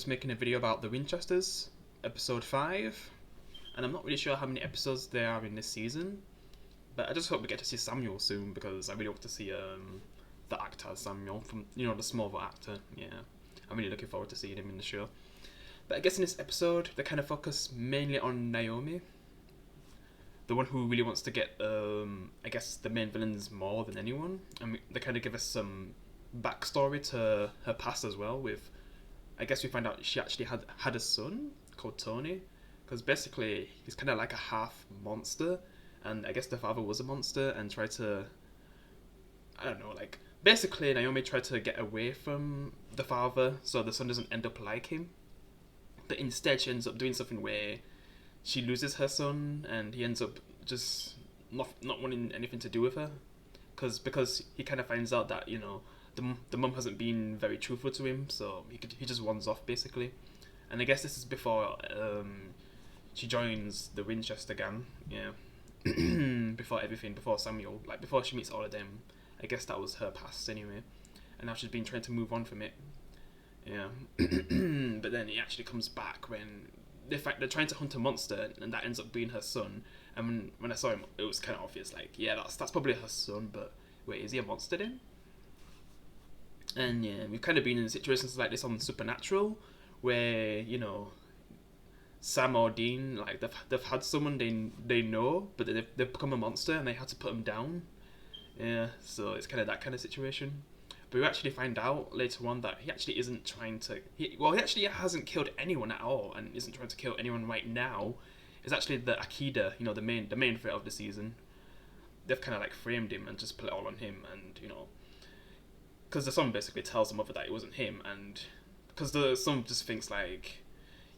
just making a video about the Winchesters, episode 5, and I'm not really sure how many episodes there are in this season, but I just hope we get to see Samuel soon because I really want to see the actor Samuel from the Smallville actor. Yeah, I'm really looking forward to seeing him in the show. But I guess in this episode they kind of focus mainly on Naomi, the one who really wants to get I guess the main villains more than anyone, and they kind of give us some backstory to her past as well. With I guess we find out she actually had a son called Tony, because basically he's kind of like a half monster, and I guess the father was a monster and tried to, I don't know, like basically Naomi tried to get away from the father so the son doesn't end up like him, but instead she ends up doing something where she loses her son and he ends up just not wanting anything to do with her, because he kind of finds out that the mum hasn't been very truthful to him, so he just runs off basically. And I guess this is before she joins the Winchester gang, yeah. before Samuel, like before she meets all of them. I guess that was her past anyway, and now she's been trying to move on from it, yeah. But then it actually comes back when they're trying to hunt a monster, and that ends up being her son. And when I saw him, it was kind of obvious, like, yeah, that's probably her son, but wait, is he a monster then? And yeah, we've kind of been in situations like this on Supernatural, where Sam or Dean, like they've had someone they know, but they've become a monster and they had to put them down. Yeah, so it's kind of that kind of situation. But we actually find out later on that he actually isn't trying to. He actually hasn't killed anyone at all, and isn't trying to kill anyone right now. It's actually the Akida, the main threat of the season. They've kind of like framed him and just put it all on him, and because the son basically tells the mother that it wasn't him, and because the son just thinks like,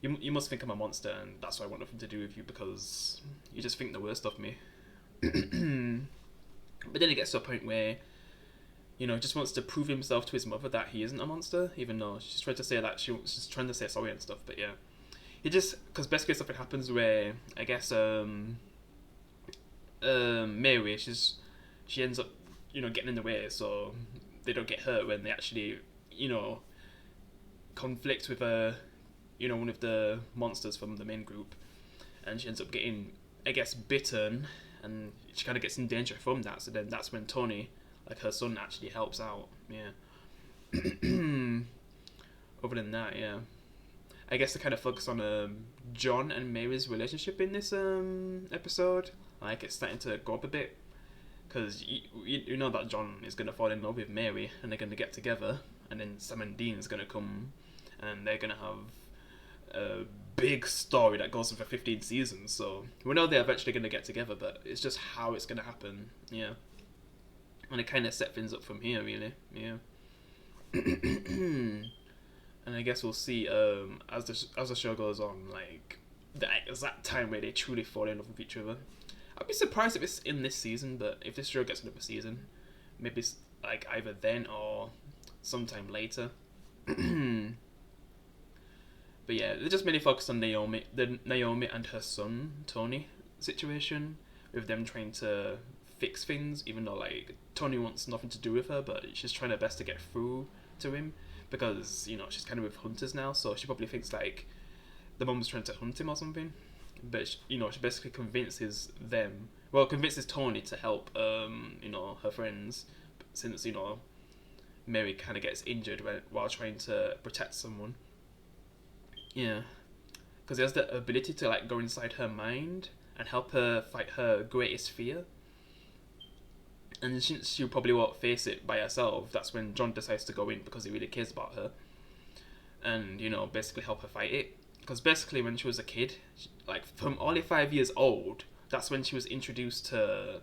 you must think I'm a monster, and that's why I want nothing to do with you because you just think the worst of me. But then it gets to a point where he just wants to prove himself to his mother that he isn't a monster, even though she's trying to say that she's trying to say sorry and stuff. But yeah, because basically something happens where I guess Mary, she ends up getting in the way, so they don't get hurt when they actually conflict with one of the monsters from the main group, and she ends up getting, I guess, bitten, and she kind of gets in danger from that. So then that's when Tony, like her son, actually helps out. Yeah. Other than that, yeah, I guess they kind of focus on John and Mary's relationship in this episode. Like it's starting to go up a bit, because you know that John is gonna fall in love with Mary and they're gonna get together, and then Sam and Dean is gonna come and they're gonna have a big story that goes on for 15 seasons. So we know they're eventually gonna get together, but it's just how it's gonna happen. Yeah. And it kind of set things up from here, really. Yeah. And I guess we'll see as the show goes on, like the exact time where they truly fall in love with each other. I'd be surprised if it's in this season, but if this show gets another season, maybe it's like either then or sometime later. But yeah, they just mainly focus on Naomi and her son Tony situation, with them trying to fix things, even though like Tony wants nothing to do with her, but she's trying her best to get through to him because she's kind of with hunters now, so she probably thinks like the mum's trying to hunt him or something. But she basically convinces Tony to help her friends, since Mary kind of gets injured while trying to protect someone. Yeah, because he has the ability to like go inside her mind and help her fight her greatest fear. And since she probably won't face it by herself, that's when John decides to go in because he really cares about her, and basically help her fight it. Because basically when she was a kid, like from only 5 years old, that's when she was introduced to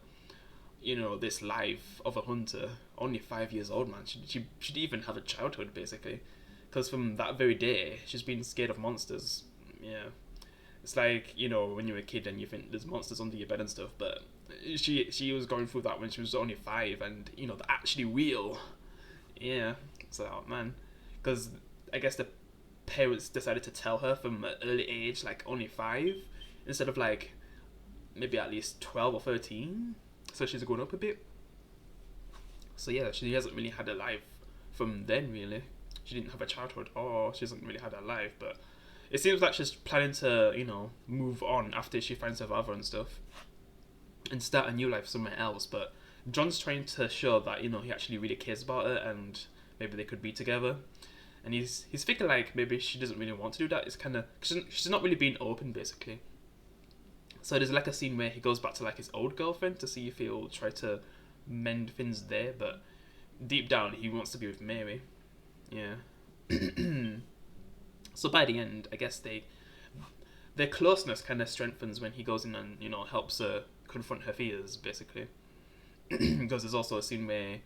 this life of a hunter. Only 5 years old, man. She didn't even have a childhood basically, because from that very day she's been scared of monsters. Yeah, it's like when you're a kid and you think there's monsters under your bed and stuff, but she was going through that when she was only 5, and they're actually real. Yeah, so man, because I guess the parents decided to tell her from an early age, like only 5, instead of like maybe at least 12 or 13, so she's grown up a bit. So yeah, she hasn't really had a life from then really. she didn't have a childhood or she doesn't really have a life, but it seems like she's planning to, move on after she finds her father and stuff and start a new life somewhere else. But John's trying to show that, he actually really cares about her and maybe they could be together. And he's thinking like maybe she doesn't really want to do that. It's kind of, she's not really being open basically. So there's like a scene where he goes back to like his old girlfriend to see if he'll try to mend things there, but deep down he wants to be with Mary. Yeah. So by the end, I guess their closeness kind of strengthens when he goes in and helps her confront her fears basically. Because there's also a scene where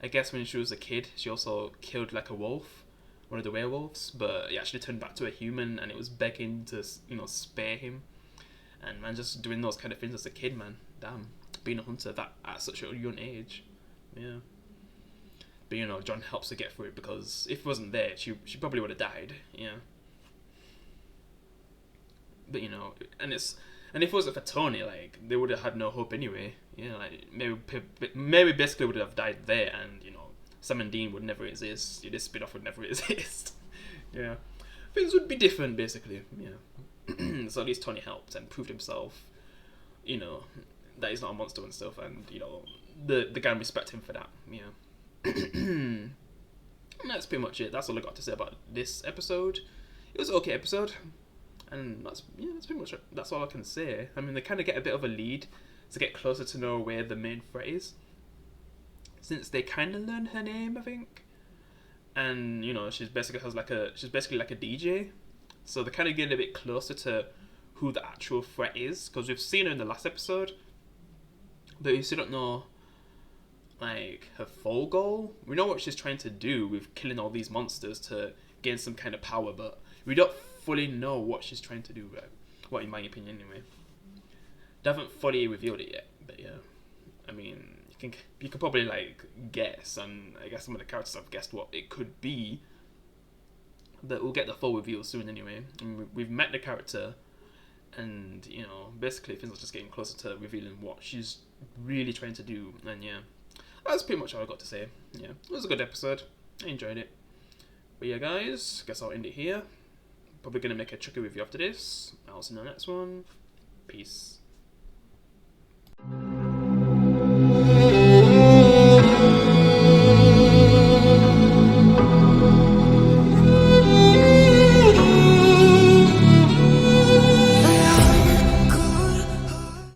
I guess when she was a kid she also killed like a wolf, one of the werewolves, but he actually turned back to a human and it was begging to spare him. And man, just doing those kind of things as a kid, man, damn, being a hunter that at such a young age. Yeah. But John helps her get through it, because if it wasn't there, she probably would have died. Yeah. But and if it wasn't for Tony, like, they would have had no hope anyway. Yeah, like Mary basically would have died there, and Sam and Dean would never exist. This spin-off would never exist. Yeah, things would be different basically. Yeah. So at least Tony helped and proved himself, that he's not a monster and stuff, and the gang respect him for that. Yeah. And that's pretty much it. That's all I got to say about this episode. It was an okay episode, and that's pretty much it. That's all I can say. I mean, they kind of get a bit of a lead to get closer to know where the main threat is, since they kind of learn her name, I think, and she's basically like a DJ. So they're kind of getting a bit closer to who the actual threat is, because we've seen her in the last episode, but we still don't know like her full goal. We know what she's trying to do with killing all these monsters to gain some kind of power, but we don't fully know what she's trying to do, right? Well, in my opinion anyway. They haven't fully revealed it yet, but yeah. I mean, you can probably like guess, and I guess some of the characters have guessed what it could be. But we'll get the full reveal soon anyway. And we've met the character, and basically things are just getting closer to revealing what she's really trying to do. And yeah, that's pretty much all I got to say. Yeah, it was a good episode. I enjoyed it. But yeah, guys, guess I'll end it here. Probably gonna make a Chucky review after this. I'll see you in the next one. Peace.